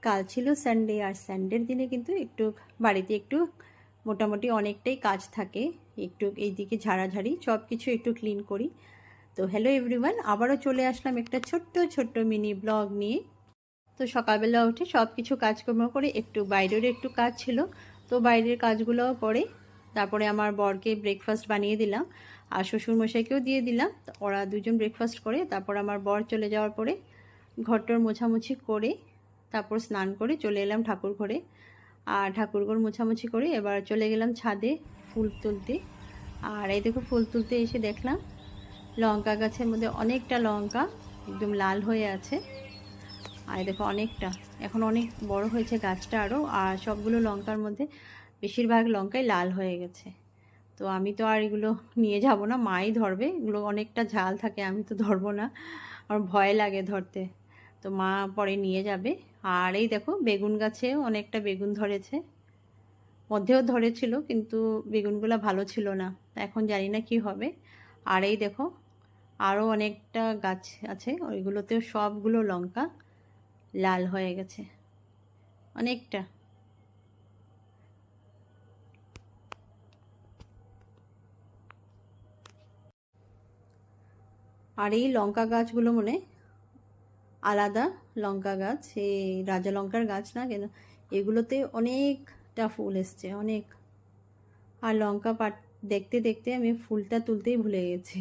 কাল ছিল সানডে, আর সানডের দিনে কিন্তু একটু বাড়িতে একটু মোটামুটি অনেকটাই কাজ থাকে। একটু এইদিকে ঝাড়াঝাড়ি সব কিছু একটু ক্লিন করি। তো হ্যালো এভরিওয়ান, আবারও চলে আসলাম একটা ছোট্ট মিনি ব্লগ নিয়ে। তো সকালবেলা উঠে সব কিছু কাজকর্ম করে একটু বাইরের একটু কাজ ছিল, তো বাইরের কাজগুলোও করে তারপরে আমার বরকে ব্রেকফাস্ট বানিয়ে দিলাম আর শ্বশুরমশাইকেও দিয়ে দিলাম। ওরা দুজন ব্রেকফাস্ট করে তারপর আমার বর চলে যাওয়ার পরে ঘরটার মোছামুছি করে তারপর স্নান করে চলে এলাম ঠাকুর ঘরে। আর ঠাকুরঘর মোছামুছি করে এবার চলে গেলাম ছাদে ফুল তুলতে। আর এই দেখো ফুল তুলতে এসে দেখলাম লঙ্কা গাছের মধ্যে অনেকটা লঙ্কা একদম লাল হয়ে আছে। আর দেখো অনেকটা এখন অনেক বড় হয়েছে গাছটা আরও, আর সবগুলো লঙ্কার মধ্যে বেশিরভাগ লঙ্কাই লাল হয়ে গেছে। তো আমি তো আর এগুলো নিয়ে যাব না, মাই ধরবে, এগুলো অনেকটা ঝাল থাকে, আমি তো ধরবো না, আমার ভয় লাগে ধরতে। তো মা পরে নিয়ে যাবে। আর এই দেখো বেগুন গাছে অনেকটা বেগুন ধরেছে, মধ্যেও ধরেছিল কিন্তু বেগুনগুলো ভালো ছিল না, এখন জানি না কি হবে। আর এই দেখো আরও অনেকটা গাছ আছে, ওইগুলোতেও সবগুলো লঙ্কা লাল হয়ে গেছে অনেকটা। আর এই লঙ্কা গাছগুলো মনে আলাদা লঙ্কা গাছ, এই রাজা লঙ্কার গাছ না কেন, এগুলোতে অনেকটা ফুল এসছে অনেক। আর লঙ্কা পাট দেখতে দেখতে আমি ফুলটা তুলতেই ভুলে গেছি।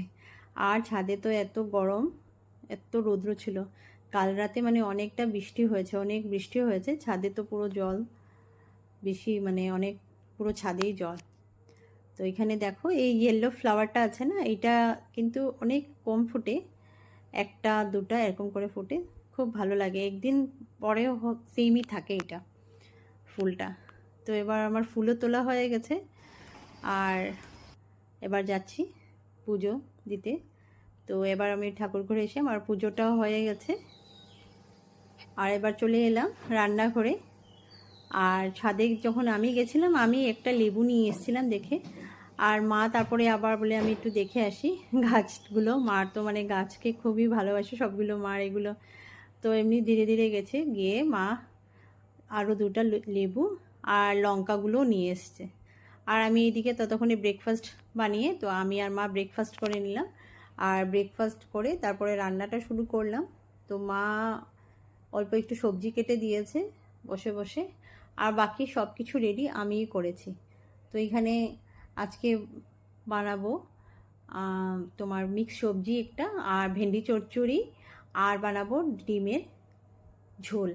আর ছাদে তো এত গরম, এত রৌদ্র ছিল কাল রাতে, মানে অনেকটা বৃষ্টি হয়েছে, অনেক বৃষ্টি হয়েছে, ছাদে তো পুরো জল, বেশি মানে অনেক, পুরো ছাদেই জল। তো এখানে দেখো এই ইয়েলো ফ্লাওয়ারটা আছে না, এটা কিন্তু অনেক কম ফুটে, একটা দুটা এরকম করে ফুটে, খুব ভালো লাগে, একদিন পরেও সেমই থাকে এটা ফুলটা। তো এবার আমার ফুলও তোলা হয়ে গেছে, আর এবার যাচ্ছি পুজো দিতে। তো এবার আমি ঠাকুর ঘরে এসে আমার পুজোটাও হয়ে গেছে, আর এবার চলে এলাম রান্নাঘরে। আর ছাদে যখন আমি গেছিলাম আমি একটা লেবু নিয়ে এসেছিলাম দেখে, আর মা তারপরে আবার বলে আমি একটু দেখে আসি গাছগুলো, মার তো মানে গাছকে খুবই ভালোবাসে সবগুলো মার এগুলো। তো এমনি ধীরে ধীরে গেছে গিয়ে মা আরও দুটা লেবু আর লঙ্কাগুলো নিয়ে এসছে। আর আমি এইদিকে ততক্ষণে ব্রেকফাস্ট বানিয়ে, তো আমি আর মা ব্রেকফাস্ট করে নিলাম, আর ব্রেকফাস্ট করে তারপরে রান্নাটা শুরু করলাম। তো মা অল্প একটু সবজি কেটে দিয়েছে বসে বসে, আর বাকি সব কিছু রেডি আমিই করেছি। তো এখানে আজকে বানাবো তোমার মিক্স সবজি একটা, আর ভেন্ডি চচ্চড়ি, আর বানাবো ডিমের ঝোল।